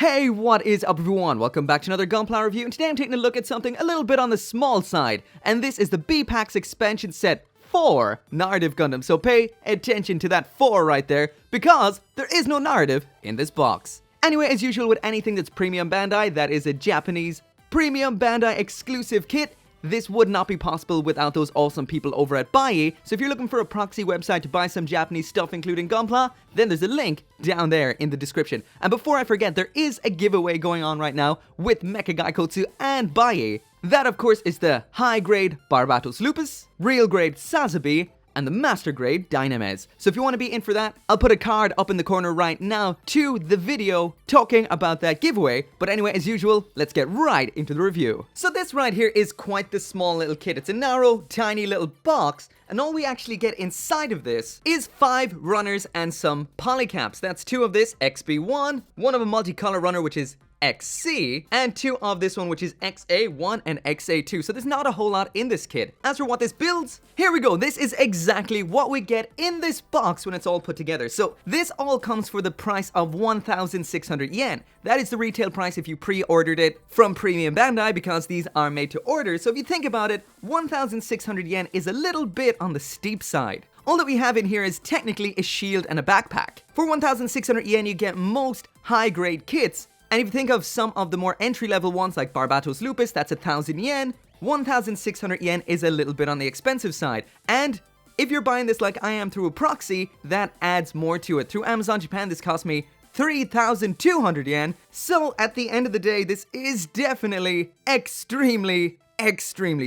Hey, what is up everyone? Welcome back to another Gunpla review, and today I'm taking a look at something a little bit on the small side, and this is the B-Packs expansion set for Narrative Gundam. So pay attention to that 4 right there, because there is no narrative in this box. Anyway, as usual with anything that's premium Bandai, that is a Japanese premium Bandai exclusive kit. This would not be possible without those awesome people over at BUYEE, so if you're looking for a proxy website to buy some Japanese stuff including Gunpla, then there's a link down there in the description. And before I forget, there is a giveaway going on right now with Mecha Gaikotsu and BUYEE. That of course is the high grade Barbatos Lupus, real grade Sazabi, and the master grade Dynames. So if you want to be in for that, I'll put a card up in the corner right now to the video talking about that giveaway. But anyway, as usual, let's get right into the review. So this right here is quite the small little kit. It's a narrow, tiny little box, and all we actually get inside of this is 5 runners and some polycaps. That's 2 of this XB1, 1 of a multicolor runner which is XC, and 2 of this one which is XA1 and XA2. So there's not a whole lot in this kit. As for what this builds, here we go. This is exactly what we get in this box when it's all put together. So this all comes for the price of 1,600 yen. That is the retail price if you pre-ordered it from Premium Bandai, because these are made to order. So if you think about it, 1,600 yen is a little bit on the steep side. All that we have in here is technically a shield and a backpack. For 1,600 yen, you get most high-grade kits. And if you think of some of the more entry-level ones like Barbatos Lupus, that's 1,000 yen. 1,600 yen is a little bit on the expensive side. And if you're buying this like I am through a proxy, that adds more to it. Through Amazon Japan, this cost me 3,200 yen. So at the end of the day, this is definitely extremely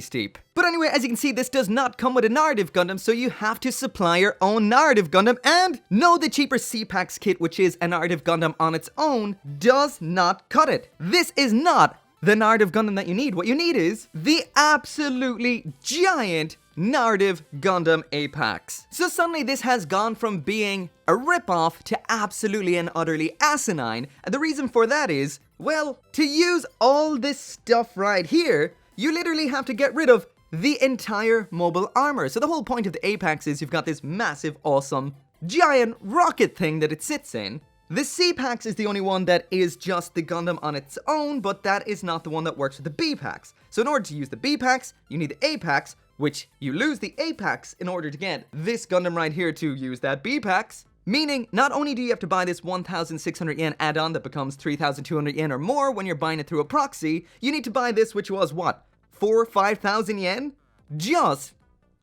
steep. But anyway, as you can see, this does not come with a narrative Gundam, so you have to supply your own narrative Gundam. And no, the cheaper C-Packs kit, which is a narrative Gundam on its own, does not cut it. This is not the narrative Gundam that you need. What you need is the absolutely giant narrative Gundam A-Packs. So suddenly this has gone from being a ripoff to absolutely and utterly asinine. And the reason for that is, well, to use all this stuff right here, you literally have to get rid of the entire mobile armor. So the whole point of the A-Packs is you've got this massive, awesome, giant rocket thing that it sits in. The C-Packs is the only one that is just the Gundam on its own, but that is not the one that works with the B-Packs. So in order to use the B-Packs, you need the A-Packs, which you lose the A-Packs in order to get this Gundam right here to use that B-Packs. Meaning, not only do you have to buy this 1,600 yen add-on that becomes 3,200 yen or more when you're buying it through a proxy, you need to buy this, which was what, 4,000 or 5,000 yen? Just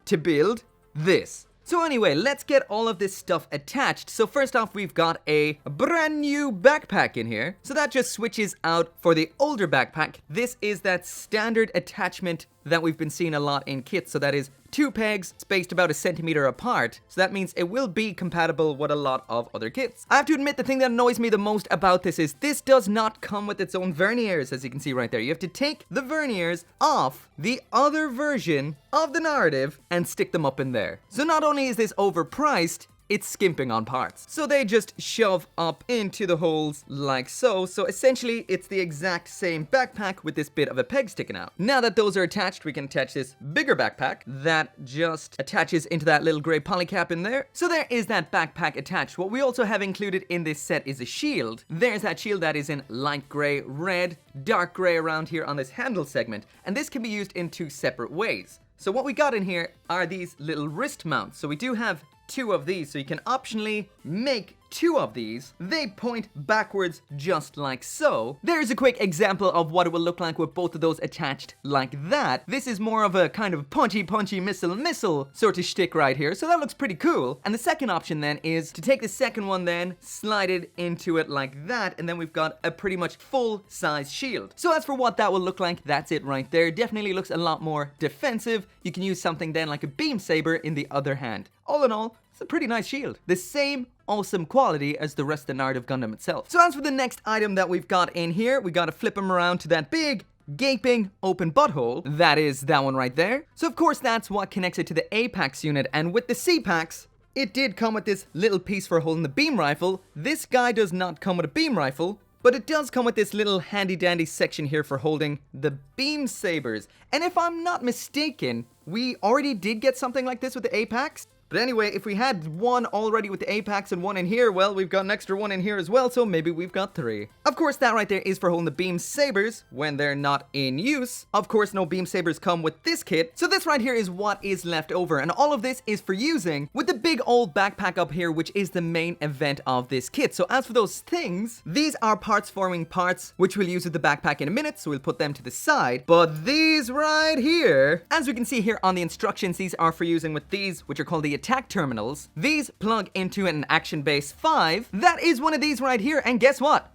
to build this. So anyway, let's get all of this stuff attached. So first off, we've got a brand new backpack in here. So that just switches out for the older backpack. This is that standard attachment that we've been seeing a lot in kits. So that is 2 pegs spaced about 1 centimeter apart. So that means it will be compatible with a lot of other kits. I have to admit, the thing that annoys me the most about this is this does not come with its own verniers, as you can see right there. You have to take the verniers off the other version of the narrative and stick them up in there. So not only is this overpriced, it's skimping on parts. So they just shove up into the holes like so. So essentially, it's the exact same backpack with this bit of a peg sticking out. Now that those are attached, we can attach this bigger backpack that just attaches into that little gray polycap in there. So there is that backpack attached. What we also have included in this set is a shield. There's that shield that is in light gray, red, dark gray around here on this handle segment. And this can be used in 2 separate ways. So what we got in here are these little wrist mounts. So we do have 2 of these, so you can optionally make 2 of these. They point backwards just like so. There's a quick example of what it will look like with both of those attached like that. This is more of a kind of punchy missile sort of shtick right here, so that looks pretty cool. And the second option then is to take the second one then, slide it into it like that, and then we've got a pretty much full size shield. So as for what that will look like, that's it right there. Definitely looks a lot more defensive. You can use something then like a beam saber in the other hand. All in all, it's a pretty nice shield. The same awesome quality as the rest of the narrative Gundam itself. So as for the next item that we've got in here, we gotta flip him around to that big gaping open butthole. That is that one right there. So of course that's what connects it to the A-Packs unit, and with the C-Packs, it did come with this little piece for holding the beam rifle. This guy does not come with a beam rifle, but it does come with this little handy dandy section here for holding the beam sabers. And if I'm not mistaken, we already did get something like this with the A-Packs. But anyway, if we had one already with the A packs and one in here, well, we've got an extra one in here as well, so maybe we've got 3. Of course, that right there is for holding the beam sabers when they're not in use. Of course, no beam sabers come with this kit, so this right here is what is left over, and all of this is for using with the big old backpack up here, which is the main event of this kit. So as for those things, these are parts forming parts, which we'll use with the backpack in a minute, so we'll put them to the side. But these right here, as we can see here on the instructions, these are for using with these, which are called the attack terminals. These plug into an action base 5. That is one of these right here, and guess what?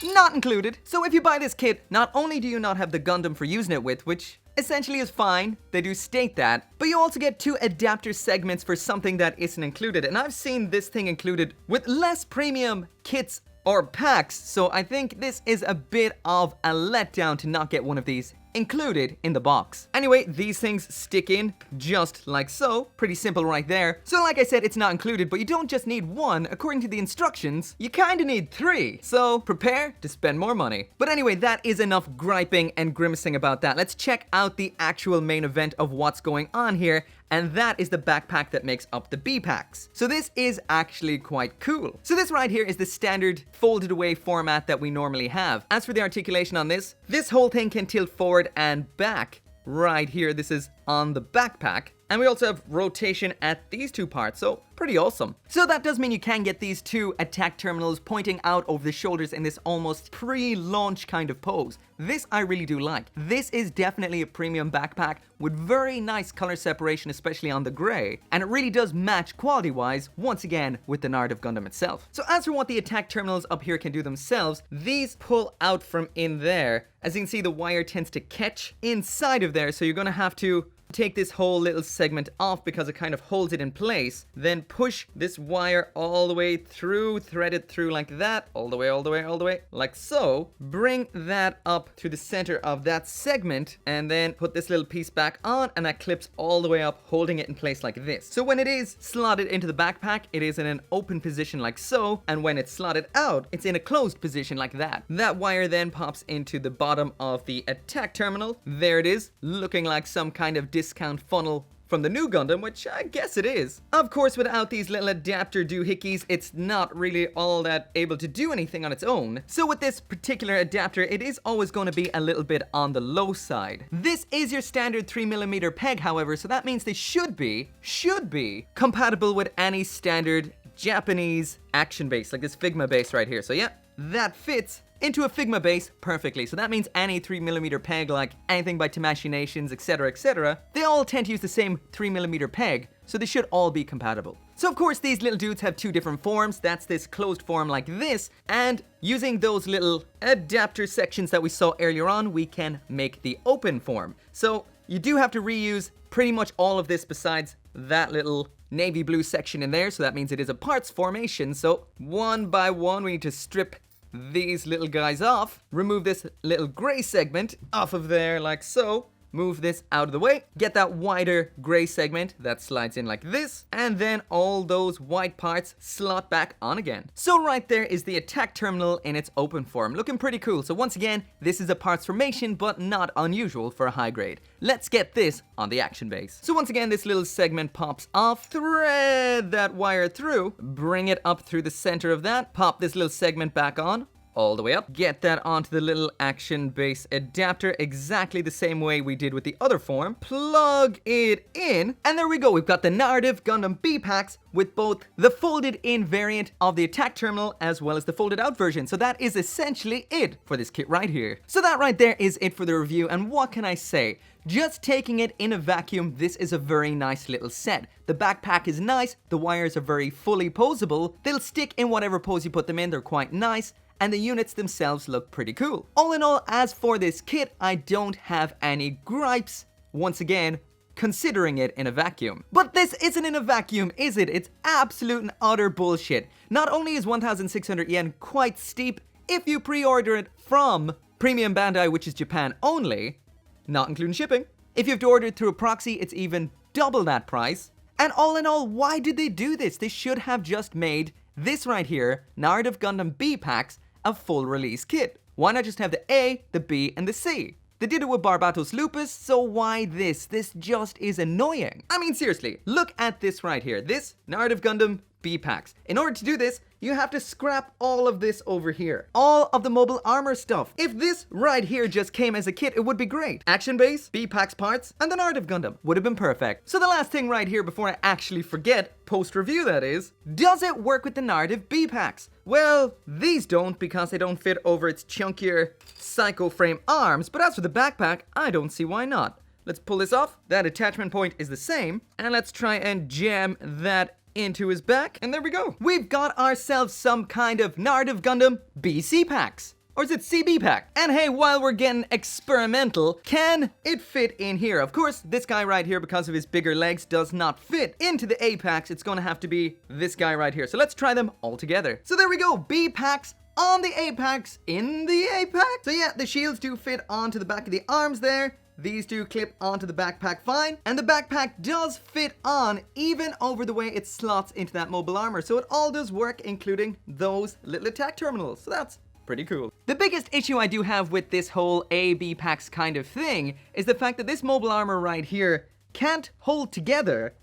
Not included. So if you buy this kit, not only do you not have the Gundam for using it with, which essentially is fine, they do state that, but you also get 2 adapter segments for something that isn't included. And I've seen this thing included with less premium kits or packs, so I think this is a bit of a letdown to not get one of these included in the box. Anyway, these things stick in just like so. Pretty simple right there. So like I said, it's not included, but you don't just need 1. According to the instructions, you kinda need 3. So prepare to spend more money. But anyway, that is enough griping and grimacing about that. Let's check out the actual main event of what's going on here, and that is the backpack that makes up the B packs. So this is actually quite cool. So this right here is the standard folded away format that we normally have. As for the articulation on this whole thing can tilt forward and back. Right here, this is on the backpack. And we also have rotation at these 2 parts, so pretty awesome. So that does mean you can get these 2 attack terminals pointing out over the shoulders in this almost pre-launch kind of pose. This I really do like. This is definitely a premium backpack with very nice color separation, especially on the gray. And it really does match quality-wise, once again, with the narrative Gundam itself. So as for what the attack terminals up here can do themselves, these pull out from in there. As you can see, the wire tends to catch inside of there, so you're gonna have to take this whole little segment off because it kind of holds it in place, then push this wire all the way through, thread it through like that, all the way, like so. Bring that up to the center of that segment, and then put this little piece back on, and that clips all the way up, holding it in place like this. So when it is slotted into the backpack, it is in an open position like so, and when it's slotted out, it's in a closed position like that. That wire then pops into the bottom of the attack terminal. There it is, looking like some kind of discount funnel from the new Gundam, which I guess it is. Of course, without these little adapter doohickeys, it's not really all that able to do anything on its own. So with this particular adapter, it is always going to be a little bit on the low side. This is your standard 3mm peg, however, so that means they should be compatible with any standard Japanese action base, like this Figma base right here. So yeah, that fits into a Figma base perfectly. So that means any 3mm peg, like anything by Tamashii Nations, etc., they all tend to use the same 3mm peg, so they should all be compatible. So of course, these little dudes have 2 different forms. That's this closed form like this, and using those little adapter sections that we saw earlier on, we can make the open form. So you do have to reuse pretty much all of this besides that little navy blue section in there, so that means it is a parts formation. So one by one, we need to strip these little guys off, remove this little gray segment off of there like so, move this out of the way, get that wider gray segment that slides in like this, and then all those white parts slot back on again. So right there is the attack terminal in its open form, looking pretty cool. So once again, this is a parts formation, but not unusual for a high grade. Let's get this on the action base. So once again, this little segment pops off, thread that wire through, bring it up through the center of that, pop this little segment back on, all the way up, get that onto the little action base adapter exactly the same way we did with the other form, plug it in, and there we go. We've got the narrative Gundam B packs with both the folded in variant of the attack terminal as well as the folded out version. So that is essentially it for this kit right here. So that right there is it for the review, and what can I say? Just taking it in a vacuum, this is a very nice little set. The backpack is nice, the wires are very fully posable, they'll stick in whatever pose you put them in, they're quite nice, and the units themselves look pretty cool. All in all, as for this kit, I don't have any gripes, once again, considering it in a vacuum. But this isn't in a vacuum, is it? It's absolute and utter bullshit. Not only is 1,600 yen quite steep if you pre-order it from Premium Bandai, which is Japan only, not including shipping. If you have to order it through a proxy, it's even double that price. And all in all, why did they do this? They should have just made this right here, Narrative Gundam B packs, a full release kit. Why not just have the A, the B, and the C? They did it with Barbatos Lupus, so why this? This just is annoying. I mean, seriously, look at this right here. This Narrative Gundam B-packs. In order to do this, you have to scrap all of this over here. All of the mobile armor stuff. If this right here just came as a kit, it would be great. Action base, B-packs parts, and the Narrative Gundam would have been perfect. So the last thing right here before I actually forget, post-review that is, does it work with the Narrative B-packs? Well, these don't because they don't fit over its chunkier Psycho Frame arms, but as for the backpack, I don't see why not. Let's pull this off. That attachment point is the same, and let's try and jam that into his back, and there we go. We've got ourselves some kind of Narrative Gundam BC packs. Or is it CB pack? And hey, while we're getting experimental, can it fit in here? Of course, this guy right here, because of his bigger legs, does not fit into the A packs. It's gonna have to be this guy right here. So let's try them all together. So there we go, B packs on the A packs in the A pack. So yeah, the shields do fit onto the back of the arms there. These two clip onto the backpack fine, and the backpack does fit on even over the way it slots into that mobile armor, so it all does work, including those little attack terminals, so that's pretty cool. The biggest issue I do have with this whole A-B packs kind of thing is the fact that this mobile armor right here can't hold together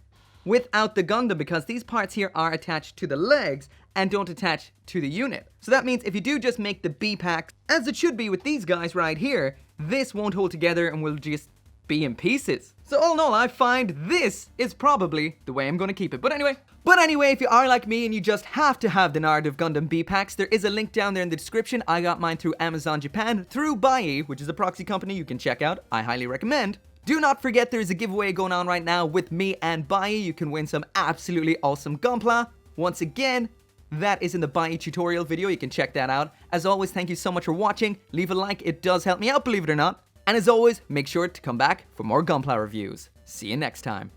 without the Gundam, because these parts here are attached to the legs and don't attach to the unit. So that means if you do just make the B-packs, as it should be with these guys right here, this won't hold together and will just be in pieces. So all in all, I find this is probably the way I'm gonna keep it. But anyway, if you are like me and you just have to have the Narrative Gundam B-packs, there is a link down there in the description. I got mine through Amazon Japan, through BUYEE, which is a proxy company you can check out. I highly recommend. Do not forget there's a giveaway going on right now with me and BUYEE. You can win some absolutely awesome gunpla. Once again, that is in the BUYEE tutorial video. You can check that out. As always, thank you so much for watching. Leave a like. It does help me out, believe it or not. And as always, make sure to come back for more gunpla reviews. See you next time.